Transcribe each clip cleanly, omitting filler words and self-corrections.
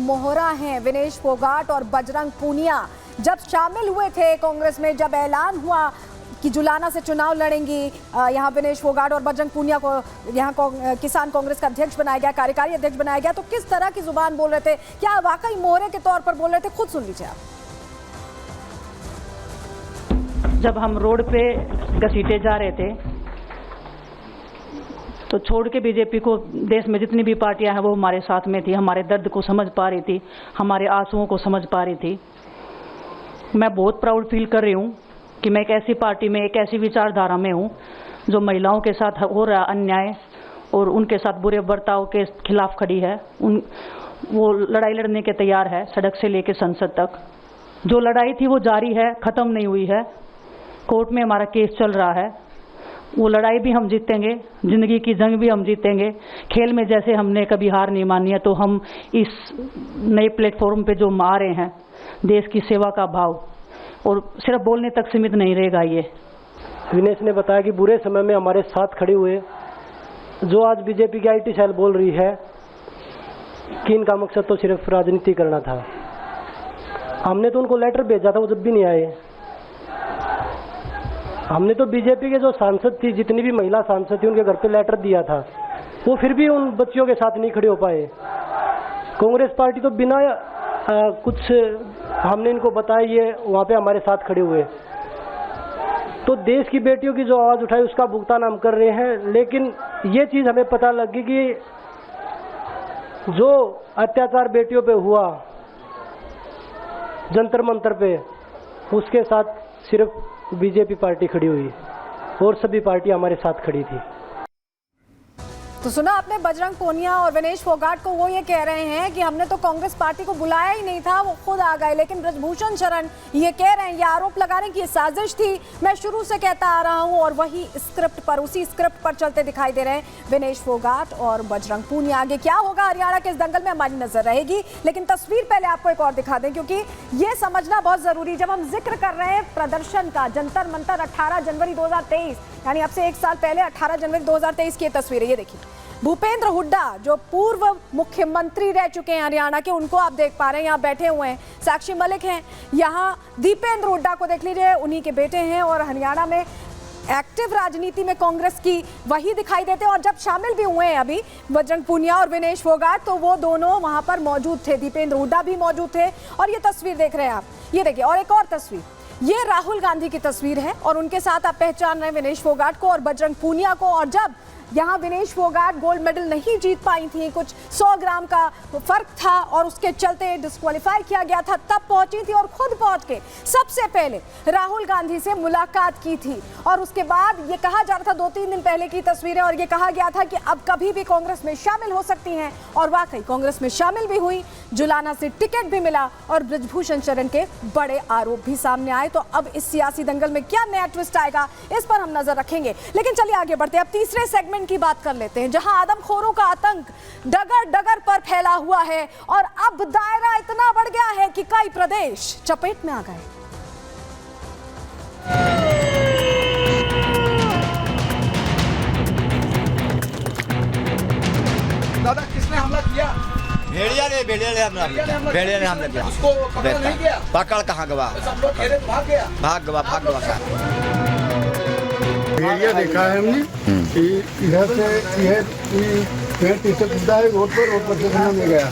मोहरा हैं विनेश फोगाट और बजरंग पूनिया। जब शामिल हुए थे कांग्रेस में, जब ऐलान हुआ कि जुलाना से चुनाव लड़ेंगी, यहाँ विनेश फोगाट और बजरंग पूनिया को यहाँ किसान कांग्रेस का अध्यक्ष बनाया गया, कार्यकारी अध्यक्ष बनाया गया, तो किस तरह की जुबान बोल रहे थे? क्या वाकई मोहरे के तौर पर बोल रहे थे? खुद सुन लीजिए आप। जब हम रोड पे घसीटे जा रहे थे तो छोड़ के बीजेपी को देश में जितनी भी पार्टियां हैं वो हमारे साथ में थी, हमारे दर्द को समझ पा रही थी, हमारे आंसुओं को समझ पा रही थी। मैं बहुत प्राउड फील कर रही हूँ कि मैं एक ऐसी पार्टी में, एक ऐसी विचारधारा में हूँ जो महिलाओं के साथ हो रहा अन्याय और उनके साथ बुरे बर्ताव के खिलाफ खड़ी है। वो लड़ाई लड़ने के तैयार है, सड़क से लेकर संसद तक। जो लड़ाई थी वो जारी है, ख़त्म नहीं हुई है। कोर्ट में हमारा केस चल रहा है, वो लड़ाई भी हम जीतेंगे, ज़िंदगी की जंग भी हम जीतेंगे। खेल में जैसे हमने कभी हार नहीं मानी है, तो हम इस नए प्लेटफॉर्म पे जो आ रहे हैं, देश की सेवा का भाव और सिर्फ बोलने तक सीमित नहीं रहेगा। ये विनेश ने बताया कि बुरे समय में हमारे साथ खड़े हुए। जो आज बीजेपी की IT सेल बोल रही है कि इनका मकसद तो सिर्फ राजनीति करना था, हमने तो उनको लेटर भेजा था, वो जब भी नहीं आए। हमने तो बीजेपी के जो सांसद थी, जितनी भी महिला सांसद थी, उनके घर पे लेटर दिया था, वो फिर भी उन बच्चियों के साथ नहीं खड़े हो पाए। कांग्रेस पार्टी तो बिना कुछ हमने इनको बताया ये वहाँ पे हमारे साथ खड़े हुए। तो देश की बेटियों की जो आवाज़ उठाई उसका भुगतान हम कर रहे हैं। लेकिन ये चीज़ हमें पता लगी कि जो अत्याचार बेटियों पे हुआ जंतर मंतर पे, उसके साथ सिर्फ बीजेपी पार्टी खड़ी हुई और सभी पार्टी हमारे साथ खड़ी थी। तो सुना आपने बजरंग पूनिया और विनेश फोगाट को, वो ये कह रहे हैं कि हमने तो कांग्रेस पार्टी को बुलाया ही नहीं था, वो खुद आ गए। लेकिन ब्रजभूषण शरण ये कह रहे हैं, ये आरोप लगा रहे हैं कि ये साजिश थी, मैं शुरू से कहता आ रहा हूं। और वही स्क्रिप्ट पर, उसी स्क्रिप्ट पर चलते दिखाई दे रहे हैं विनेश फोगाट और बजरंग पूनिया। आगे क्या होगा हरियाणा के इस दंगल में हमारी नजर रहेगी। लेकिन तस्वीर पहले आपको एक और दिखा दें, क्योंकि ये समझना बहुत जरूरी। जब हम जिक्र कर रहे हैं प्रदर्शन का, जंतर मंतर 18 जनवरी 2023, यानी अब से 1 साल पहले 18 जनवरी 2023 की तस्वीर है। ये देखिए, भूपेंद्र हुड्डा जो पूर्व मुख्यमंत्री रह चुके हैं हरियाणा के, उनको आप देख पा रहे हैं यहाँ बैठे हुए हैं। साक्षी मलिक हैं, यहाँ दीपेंद्र हुड्डा को देख लीजिए, उन्हीं के बेटे हैं। और हरियाणा में एक्टिव राजनीति में कांग्रेस की वही दिखाई देते हैं। और जब शामिल भी हुए हैं अभी बजरंग पूनिया और विनेश फोगाट, तो वो दोनों वहां पर मौजूद थे, दीपेंद्र हुड्डा भी मौजूद थे। और ये तस्वीर देख रहे हैं आप, ये देखिए। और एक और तस्वीर, ये राहुल गांधी की तस्वीर है और उनके साथ आप पहचान रहे हैं विनेश फोगाट को और बजरंग पूनिया को। और जब यहाँ विनेश फोगाट गोल्ड मेडल नहीं जीत पाई थी, कुछ 100 ग्राम का फर्क था और उसके चलते डिस्क्वालीफाई किया गया था, तब पहुंची थी और खुद पहुंच के सबसे पहले राहुल गांधी से मुलाकात की थी। और उसके बाद ये कहा जा रहा था, 2-3 दिन पहले की तस्वीरें, और ये कहा गया था कि अब कभी भी कांग्रेस में शामिल हो सकती हैं। और वाकई कांग्रेस में शामिल भी हुई, जुलाना से टिकट भी मिला और ब्रजभूषण शरण के बड़े आरोप भी सामने आए। तो अब इस सियासी दंगल में क्या नया ट्विस्ट आएगा, इस पर हम नजर रखेंगे। लेकिन चलिए आगे बढ़ते हैं, अब तीसरे सेगमेंट की बात कर लेते हैं, जहां आदमखोरों का आतंक डगर डगर पर फैला हुआ है और अब दायरा इतना बढ़ गया है कि कई प्रदेश चपेट में आ गए। दादा, किसने हमला किया? भेड़िया ने हमला किया। उसको पकड़ नहीं किया? पकड़ कहाँ गवा? सब लोग घेरे तो भाग गया। भाग गवा भेड़िया देखा है हमने कि इधर से यह पेड़ पीछे कूदा है रोड पर से में गया।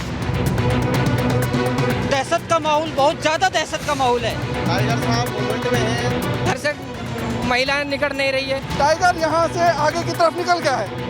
दहशत का माहौल, बहुत ज्यादा दहशत का माहौल है। टाइगर साहब मूवमेंट में है, घर से महिलाएं निकल नहीं रही है। टाइगर यहाँ से आगे की तरफ निकल गया है।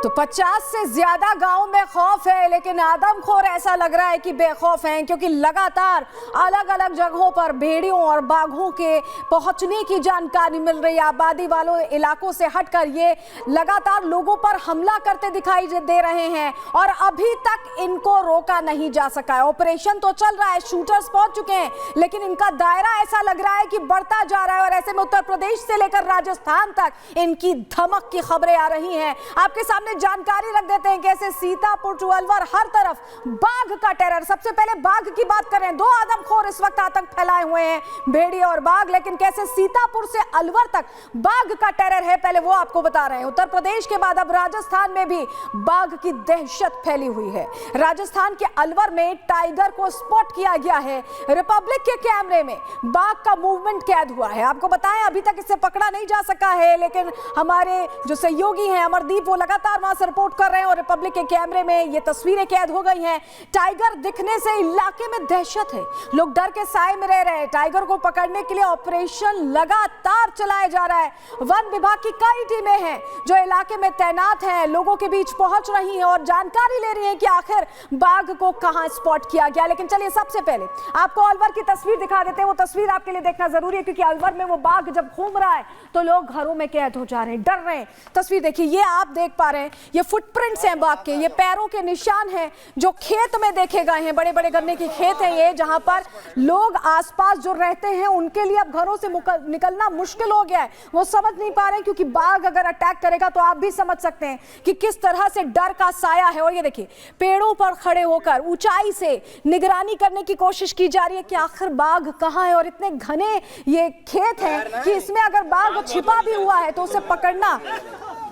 तो 50 से ज्यादा गांव में खौफ है, लेकिन आदमखोर ऐसा लग रहा है कि बेखौफ हैं, क्योंकि लगातार अलग अलग जगहों पर भेड़ियों और बाघों के पहुंचने की जानकारी मिल रही है। आबादी वालों इलाकों से हटकर ये लगातार लोगों पर हमला करते दिखाई दे रहे हैं और अभी तक इनको रोका नहीं जा सका है। ऑपरेशन तो चल रहा है, शूटर्स पहुंच चुके हैं, लेकिन इनका दायरा ऐसा लग रहा है कि बढ़ता जा रहा है। और ऐसे में उत्तर प्रदेश से लेकर राजस्थान तक इनकी धमक की खबरें आ रही हैं। आपके सामने सामने जानकारी रख देते हैं कैसे सीतापुर टू अलवर हर तरफ बाघ का टेरर। सबसे पहले बाघ की बात करें, दो आदमखोर इस वक्त आतंक फैलाए हुए हैं, भेड़िए और बाघ, लेकिन कैसे सीतापुर से अलवर तक बाघ का टेरर है पहले वो आपको बता रहे हैं। उत्तर प्रदेश के बाद अब राजस्थान में भी बाघ की दहशत फैली हुई है। राजस्थान के अलवर में टाइगर को स्पॉट किया गया है। रिपब्लिक के कैमरे में बाघ का मूवमेंट कैद हुआ है। आपको बताएं अभी तक इसे पकड़ा नहीं जा सका है, लेकिन हमारे जो सहयोगी हैं अमरदीप वो लगातार वहां से रिपोर्ट कर रहे हैं और रिपब्लिक के कैमरे में ये तस्वीरें कैद हो गई हैं। टाइगर दिखने से इलाके में दहशत है, लोग डर के साए में रह रहे हैं। टाइगर को पकड़ने के लिए ऑपरेशन लगातार चलाया जा रहा है। वन विभाग की कई टीमें हैं जो इलाके में तैनात हैं, लोगों के बीच पहुंच रही हैं और जानकारी ले रही हैं कि आखिर बाघ को कहां स्पॉट किया गया। लेकिन चलिए सबसे पहले आपको अलवर की तस्वीर दिखा देते हैं। वो तस्वीर आपके लिए देखना जरूरी है क्योंकि अलवर में वो बाघ जब घूम रहा है तो लोग घरों में कैद हो जा रहे हैं, डर रहे हैं। तस्वीर देखिए, ये आप देख पा रहे हैं, ये फुटप्रिंट्स हैं बाघ के, ये पैरों के निशान हैं जो खेत में देखे गए हैं। बड़े बड़े गन्ने के खेत हैं ये, जहां पर लोग आसपास जो रहते हैं उनके लिए अब घरों से निकलना मुश्किल हो गया है। वो समझ नहीं पा रहे हैं क्योंकि बाघ अगर अटैक करेगा तो आप भी समझ सकते हैं कि किस तरह से डर का साया है। और ये देखिए, पेड़ों पर खड़े होकर ऊंचाई से निगरानी करने की कोशिश की जा रही है कि आखिर बाघ कहां है। और इतने घने ये खेत हैं कि इसमें अगर बाघ छिपा भी हुआ है तो उसे पकड़ना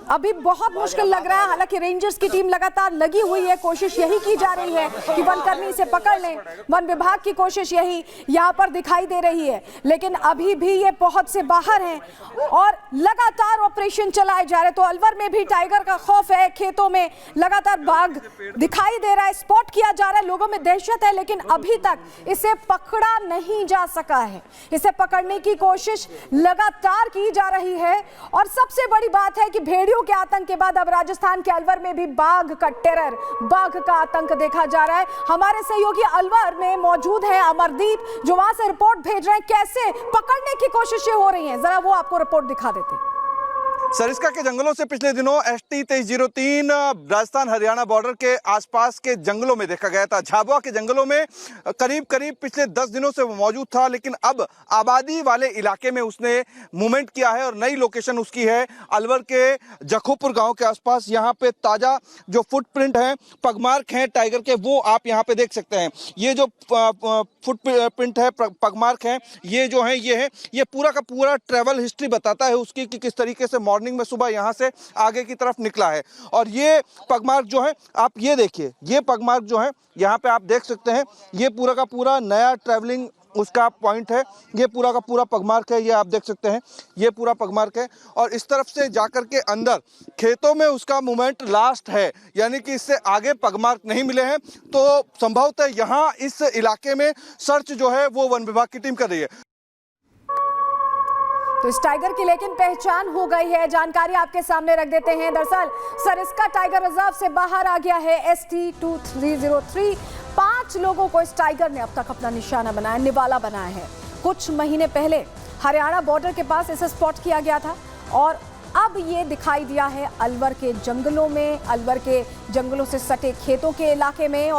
अभी बहुत मुश्किल लग रहा है। हालांकि रेंजर्स की टीम लगातार लगी हुई है, कोशिश यही की जा रही है कि वनकर्मी इसे पकड़ लें। वन विभाग की कोशिश यही यहां पर दिखाई दे रही है, लेकिन अभी भी ये पहुंच से बाहर हैं और लगातार ऑपरेशन चलाए जा रहे हैं। तो अलवर में भी टाइगर का खौफ है, खेतों में लगातार बाघ दिखाई दे रहा है, स्पॉट किया जा रहा है, लोगों में दहशत है, लेकिन अभी तक इसे पकड़ा नहीं जा सका है। इसे पकड़ने की कोशिश लगातार की जा रही है। और सबसे बड़ी बात है कि भेड़ियों के आतंक के बाद अब राजस्थान के अलवर में भी बाघ का टेरर, बाघ का आतंक देखा जा रहा है। हमारे सहयोगी अलवर में मौजूद हैं अमरदीप, जो वहां से रिपोर्ट भेज रहे हैं कैसे पकड़ने की कोशिशें हो रही हैं। जरा वो आपको रिपोर्ट दिखा देते हैं। सरिस्का के जंगलों से पिछले दिनों ST 2303 राजस्थान हरियाणा बॉर्डर के आसपास के जंगलों में देखा गया था। झाबुआ के जंगलों में करीब पिछले 10 दिनों से वो मौजूद था, लेकिन अब आबादी वाले इलाके में उसने मूवमेंट किया है और नई लोकेशन उसकी है अलवर के जखोपुर गांव के आसपास। यहाँ पे ताजा जो फुटप्रिंट हैं, पगमार्क हैं टाइगर के, वो आप यहाँ पे देख सकते हैं। ये जो फुटप्रिंट है, पगमार्क हैं, ये जो है ये पूरा का पूरा ट्रैवल हिस्ट्री बताता है उसकी कि किस तरीके से मॉर्निंग में सुबह यहां से आगे की तरफ निकला है। और ये पगमार्क जो है, आप ये देखिए, ये पगमार्क जो है यहाँ पे आप देख सकते हैं, ये पूरा का पूरा नया ट्रैवलिंग उसका पॉइंट है। ये पूरा का पूरा पगमार्क है, ये आप देख सकते हैं, ये पूरा पगमार्क है। और इस तरफ से जाकर के अंदर खेतों में उसका मूवमेंट लास्ट है, यानी कि इससे आगे पगमार्क नहीं मिले हैं। तो संभवतः यहाँ इस इलाके में सर्च जो है वो वन विभाग की टीम कर रही है। तो इस टाइगर की लेकिन पहचान हो गई है, जानकारी आपके सामने रख देते हैं। दरअसल सरिस्का टाइगर रिजर्व से बाहर आ गया है ST 2303। 5 लोगों को इस टाइगर ने अब तक अपना निशाना बनाया, निवाला बनाया है। कुछ महीने पहले हरियाणा बॉर्डर के पास इसे स्पॉट किया गया था और अब ये दिखाई दिया है अलवर के जंगलों में, अलवर के जंगलों से सटे खेतों के इलाके में। और